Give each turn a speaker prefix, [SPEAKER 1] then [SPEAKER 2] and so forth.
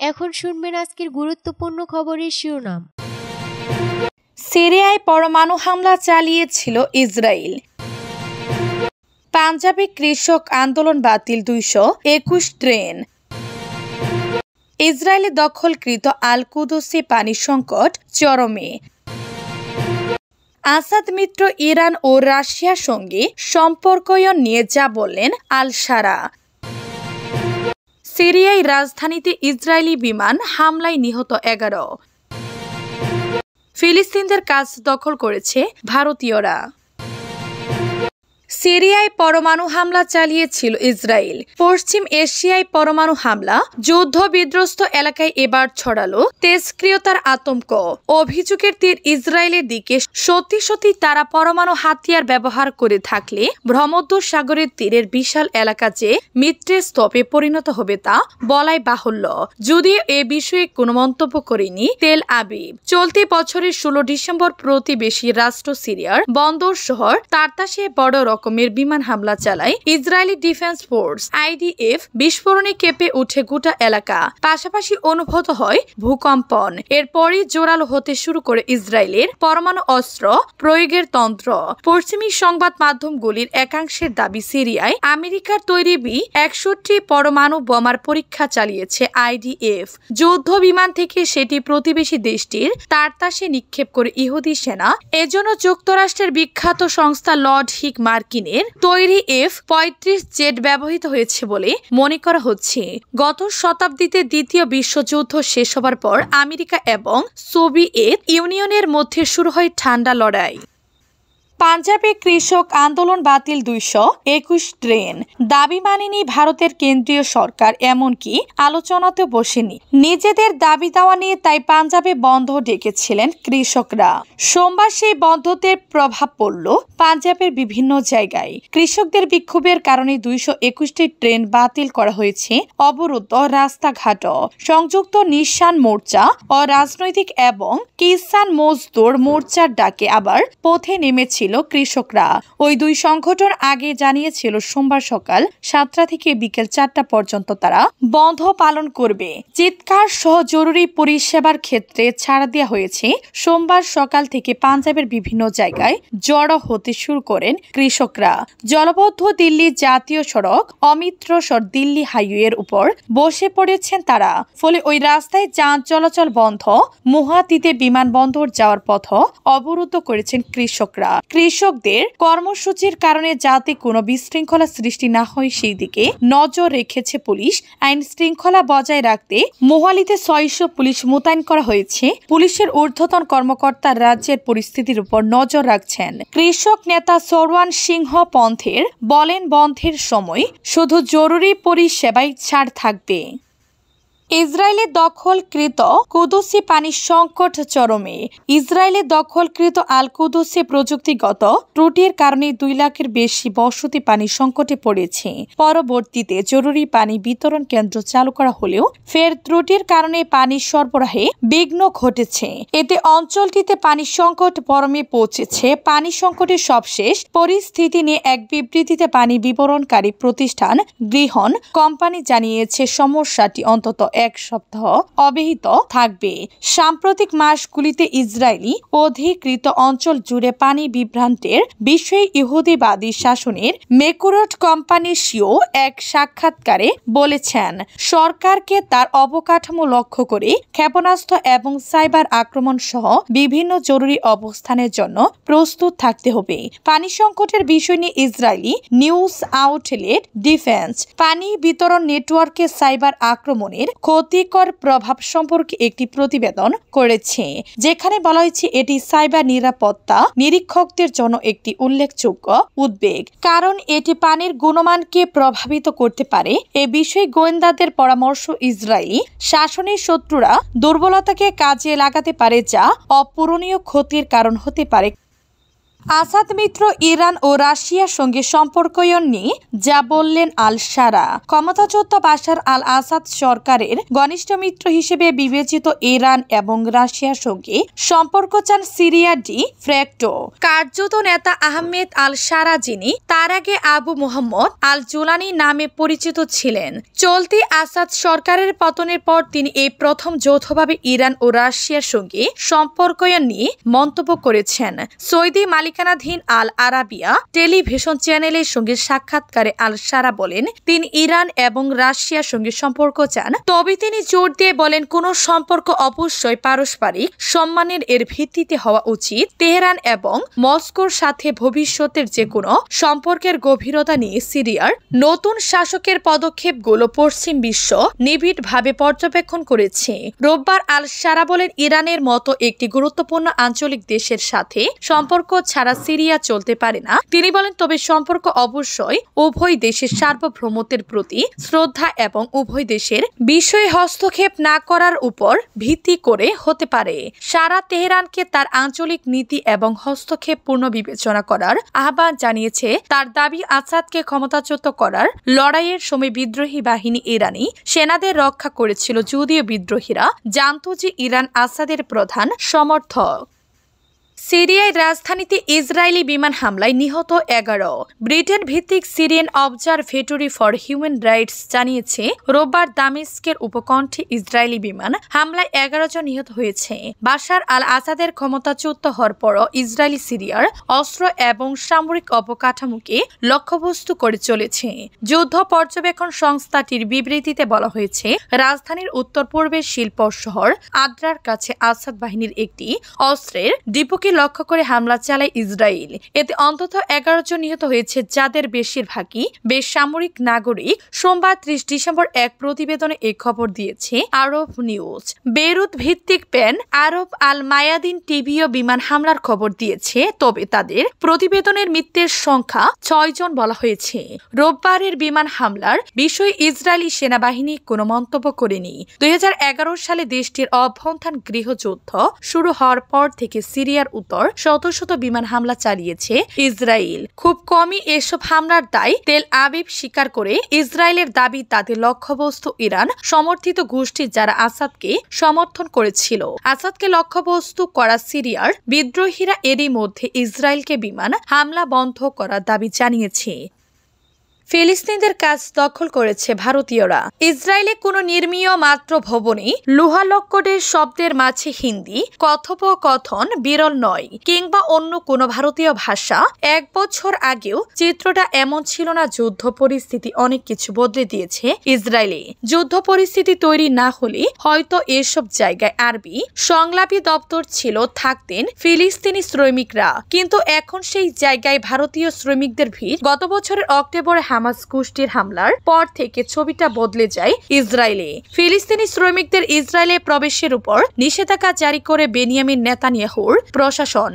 [SPEAKER 1] এখন শুনবেন আজকের গুরুত্বপূর্ণ খবরের শিরোনাম।
[SPEAKER 2] সিরিয়ায় পরমাণু হামলা চালিয়েছিল ইসরায়েল। পাঞ্জাবে কৃষক আন্দোলন বাতিল 221 ট্রেন। ইসরায়েলে দখলকৃত আল কুদসে পানি সংকট চরমে। আসাদ মিত্র ইরান ও রাশিয়ার সঙ্গে সম্পর্কয়ন নিয়ে যা বললেন আল সারা। সিরিয়ায় রাজধানীতে ইসরায়েলি বিমান হামলায় নিহত 11। ফিলিস্তিনদের কাজ দখল করেছে ভারতীয়রা। সিরিয়ায় পরমাণু হামলা চালিয়েছিল ইসরায়েল। পশ্চিম এশিয়ায় পরমাণু হামলা যুদ্ধ বিধ্বস্ত এলাকায় এবার ছড়ালো তেজস্ক্রিয়তার আতঙ্ক। অভিযোগের তীর ইসরায়েলের দিকে। সত্যি সত্যি তারা পরমাণু হাতিয়ার ব্যবহার করে থাকলে ভূমধ্যসাগরের তীরের বিশাল এলাকা যে মিত্রের স্তূপে পরিণত হবে তা বলাই বাহুল্য। যদিও এ বিষয়ে কোনো মন্তব্য করেনি তেল আবিব। চলতি বছরের 16 ডিসেম্বর প্রতিবেশী রাষ্ট্র সিরিয়ার বন্দর শহর তার্তাসে বড় রকমের বিমান হামলা চালায় ইসরায়েলি ডিফেন্স ফোর্স আইডিএফ। বিস্ফোরণে কেঁপে উঠে গোটা এলাকা। পাশাপাশি অনুভূত হয় ভূকম্পন। এরপরই জোরালো হতে শুরু করে ইসরায়েলের পরমাণু অস্ত্র প্রয়োগের তন্ত্র। পশ্চিমী সংবাদ মাধ্যমগুলির একাংশের দাবি, সিরিয়ায় আমেরিকার তৈরি B-61 পরমাণু বোমার পরীক্ষা চালিয়েছে আইডিএফ। যুদ্ধ বিমান থেকে সেটি প্রতিবেশী দেশটির তার্তাসে নিক্ষেপ করে ইহুদি সেনা। এজন্য যুক্তরাষ্ট্রের বিখ্যাত সংস্থা লকহিড মার্টিনের তৈরি F-35 জেট ব্যবহৃত হয়েছে বলে মনে করা হচ্ছে। গত শতাব্দীতে দ্বিতীয় বিশ্বযুদ্ধ শেষ হবার পর আমেরিকা এবং সোভিয়েত ইউনিয়নের মধ্যে শুরু হয় ঠান্ডা লড়াই। পাঞ্জাবে কৃষক আন্দোলন বাতিল 221 ট্রেন। দাবি মানেনি ভারতের কেন্দ্রীয় সরকার, এমনকি আলোচনাতেও বসেনি নিজেদের দাবি দেওয়া নিয়ে। তাই পাঞ্জাবে বন্ধ ডেকেছিলেন কৃষকরা। সোমবার সেই বন্ধের প্রভাব পড়ল পাঞ্জাবের বিভিন্ন জায়গায়। কৃষকদের বিক্ষোভের কারণে 221টি ট্রেন বাতিল করা হয়েছে। অবরুদ্ধ রাস্তাঘাট। সংযুক্ত নিশান মোর্চা ও রাজনৈতিক এবং কিষান মজদুর মোর্চার ডাকে আবার পথে নেমেছিল কৃষকরা। ওই দুই সংগঠন আগে জানিয়েছিল সোমবার সকাল 7টা থেকে বিকেল 4টা পর্যন্ত তারা বন্ধ পালন করবে। চিৎকার সহ জরুরি পরিষেবার ক্ষেত্রে ছাড় দেওয়া হয়েছে। সোমবার সকাল থেকে পাঞ্জাবের বিভিন্ন জায়গায় জড়ো হতে শুরু করেন কৃষকরা। জলবদ্ধ দিল্লি জাতীয় সড়ক অমৃতসর দিল্লি হাইওয়ের উপর বসে পড়েছেন তারা। ফলে ওই রাস্তায় যান চলাচল বন্ধ। মুহাতিতে বিমানবন্দর যাওয়ার পথ অবরুদ্ধ করেছেন কৃষকরা। কৃষকদের কর্মসূচির কারণে যাতে কোনো বিশৃঙ্খলা সৃষ্টি না হয় সেই দিকে নজর রেখেছে পুলিশ। আইন শৃঙ্খলা বজায় রাখতে মোহালিতে 600 পুলিশ মোতায়েন করা হয়েছে। পুলিশের ঊর্ধ্বতন কর্মকর্তা রাজ্যের পরিস্থিতির উপর নজর রাখছেন। কৃষক নেতা সরওয়ান সিংহ পন্থের বলেন, বন্ধের সময় শুধু জরুরি পরিষেবায় ছাড় থাকবে। ইসরায়েলের দখলকৃত কুদসে পানি সংকট চরমে। ইসরায়েলের দখলকৃত আল কুদসে প্রযুক্তিগত ত্রুটির কারণে 2 লাখের বেশি বসতি পানি সংকটে পড়েছে। পরবর্তীতে জরুরি পানি বিতরণ কেন্দ্র চালু করা হলেও ফের ত্রুটির কারণে পানি সরবরাহে বিঘ্ন ঘটেছে। এতে অঞ্চলটিতে পানি সংকট পরমে পৌঁছেছে। পানি সংকটের সবশেষ পরিস্থিতি নিয়ে এক বিবৃতিতে পানি বিতরণকারী প্রতিষ্ঠান গৃহন কোম্পানি জানিয়েছে সমস্যাটি অন্তত 1 সপ্তাহ অব্যাহত থাকবে। সাম্প্রতিক মাসগুলিতে ইসরায়েলি অধিকৃত অঞ্চল জুড়ে পানি বিভ্রান্তের বিষয়ে ইহুদিবাদী শাসনের মেকুরট কোম্পানি সিও এক সাক্ষাৎকারে বলেছেন, সরকারকে তার অবকাঠামো লক্ষ্য করে ক্ষেপণাস্ত্র এবং সাইবার আক্রমণ সহ বিভিন্ন জরুরি অবস্থানের জন্য প্রস্তুত থাকতে হবে। পানি সংকটের বিষয় নিয়ে ইসরায়েলি নিউজ আউটলেট ডিফেন্স পানি বিতরণ নেটওয়ার্কে সাইবার আক্রমণের ক্ষতিকর প্রভাব সম্পর্কে একটি প্রতিবেদন করেছে, যেখানে বলা হয়েছে এটি সাইবার নিরাপত্তা নিরীক্ষকদের জন্য একটি উল্লেখযোগ্য উদ্বেগ, কারণ এটি পানির গুণমানকে প্রভাবিত করতে পারে। এ বিষয়ে গোয়েন্দাদের পরামর্শ, ইসরায়েলি শাসনের শত্রুরা দুর্বলতাকে কাজে লাগাতে পারে, যা অপূরণীয় ক্ষতির কারণ হতে পারে। আসাদ মিত্র ইরান ও রাশিয়ার সঙ্গে সম্পর্কয়ন নিয়ে যা বললেন আল সারা। ক্ষমতাচ্যুত বাশার আল আসাদ সরকারের ঘনিষ্ঠ মিত্র হিসেবে বিবেচিত ইরান এবং রাশিয়ার সঙ্গে সম্পর্ক চান সিরিয়া ডি ফ্যাক্টো কার্যত নেতা আহমেদ আল সারা, যিনি তার আগে আবু মোহাম্মদ আল জুলানি নামে পরিচিত ছিলেন। চলতি আসাদ সরকারের পতনের পর তিনি এই প্রথম যৌথভাবে ইরান ও রাশিয়ার সঙ্গে সম্পর্কয়ন নিয়ে মন্তব্য করেছেন। সৌদি মালিকানাধীন আল আরাবিয়া টেলিভিশন চ্যানেলের সঙ্গে সাক্ষাৎকারে আল সারা বলেন, তিনি ইরান এবং রাশিয়ার সঙ্গে সম্পর্ক চান, তবে তিনি জোর দিয়ে বলেন কোন সম্পর্ক অবশ্যই পারস্পরিক সম্মানের এর ভিত্তিতে হওয়া উচিত। তেহরান এবং মস্কোর সাথে ভবিষ্যতের যে কোনো সম্পর্কের গভীরতা নিয়ে সিরিয়ার নতুন শাসকের পদক্ষেপগুলো পশ্চিম বিশ্ব নিবিড়ভাবে পর্যবেক্ষণ করেছে। রোববার আল সারা বলেন, ইরানের মতো একটি গুরুত্বপূর্ণ আঞ্চলিক দেশের সাথে সম্পর্ক ছাড়া সিরিয়া চলতে পারে না। তিনি বলেন, তবে সম্পর্ক অবশ্যই উভয় দেশের সার্বভৌমত্বের প্রতি শ্রদ্ধা এবং উভয় দেশের বিষয়ে হস্তক্ষেপ না করার উপর ভিত্তি করে হতে পারে। সারা তেহরানকে তার আঞ্চলিক নীতি এবং হস্তক্ষেপ পূর্ণ বিবেচনা করার আহ্বান জানিয়েছে। তার দাবি, আসাদকে ক্ষমতাচ্যুত করার লড়াইয়ের সময় বিদ্রোহী বাহিনী ইরানি সেনাদের রক্ষা করেছিল, যদিও বিদ্রোহীরা জানত যে ইরান আসাদের প্রধান সমর্থক। সিরিয়ায় রাজধানীতে ইসরায়েলি বিমান হামলায় নিহত 11। ব্রিটেন ভিত্তিক Syrian observatory for human rights জানিয়েছে, রোববার দামেস্কের উপকণ্ঠে ইসরায়েলি বিমান হামলায় 11 জন নিহত হয়েছে। বাশার আল আসাদের ক্ষমতাচ্যুত হওয়ার পরও ইসরায়েলি সিরিয়ার অস্ত্র এবং সামরিক অবকাঠামোকে লক্ষ্যবস্তু করে চলেছে। যুদ্ধ পর্যবেক্ষণ সংস্থাটির বিবৃতিতে বলা হয়েছে, রাজধানীর উত্তর পূর্বের শিল্প শহর আদ্রার কাছে আসাদ বাহিনীর একটি অস্ত্রের ডিপোকে লক্ষ্য করে হামলা চালায় ইসরায়েল। এতে অন্তত 11 জন নিহত হয়েছে, যাদের বেশিরভাগই বেসামরিক নাগরিক। সোমবার 30 ডিসেম্বর এক প্রতিবেদনে এই খবর দিয়েছে আরব নিউজ। বেইরুত ভিত্তিক প্যান আরব আল মায়াদিন টিভিও বিমান হামলার খবর দিয়েছে, তবে তাদের প্রতিবেদনের মৃতের সংখ্যা 6 জন বলা হয়েছে। রোববারের বিমান হামলার বিষয়ে ইসরায়েলি সেনাবাহিনী কোনো মন্তব্য করেনি। 2011 সালে দেশটির অভ্যন্তরীণ গৃহযুদ্ধ শুরু হওয়ার পর থেকে সিরিয়ার উত্তর শত শত বিমান হামলা চালিয়েছে ইসরায়েল। খুব কমই এসব হামলার দায় তেল আবিব স্বীকার করে ইসরায়েলের দাবি তাদের লক্ষ্যবস্তু ইরান সমর্থিত গোষ্ঠী, যারা আসাদকে সমর্থন করেছিল। আসাদকে লক্ষ্যবস্তু করা সিরিয়ার বিদ্রোহীরা এরই মধ্যে ইসরায়েলকে বিমান হামলা বন্ধ করার দাবি জানিয়েছে। ফিলিস্তিনিদের কাজ দখল করেছে ভারতীয়রা। ইসরায়েলে কোনো নির্মীয় মাত্র ভবনে লোহালক্করের শব্দের মাঝে হিন্দি কথোপকথন বিরল নয়, কিংবা অন্য কোনো ভারতীয় ভাষা। 1 বছর আগেও চিত্রটা এমন ছিল না। যুদ্ধ পরিস্থিতি অনেক কিছু বদলে দিয়েছে ইসরায়েলে। যুদ্ধ পরিস্থিতি তৈরি না হলে হয়তো এসব জায়গায় আরবি সংলাপী দপ্তর ছিল, থাকতেন ফিলিস্তিনি শ্রমিকরা, কিন্তু এখন সেই জায়গায় ভারতীয় শ্রমিকদের ভিড়। গত বছরের অক্টোবরে হামাস গোষ্ঠীর হামলার পর থেকে ছবিটা বদলে যায় ইসরায়েলে। ফিলিস্তিনি শ্রমিকদের ইসরায়েলে প্রবেশের উপর নিষেধাজ্ঞা জারি করে বেনিয়ামিন নেতানিয়াহুর প্রশাসন।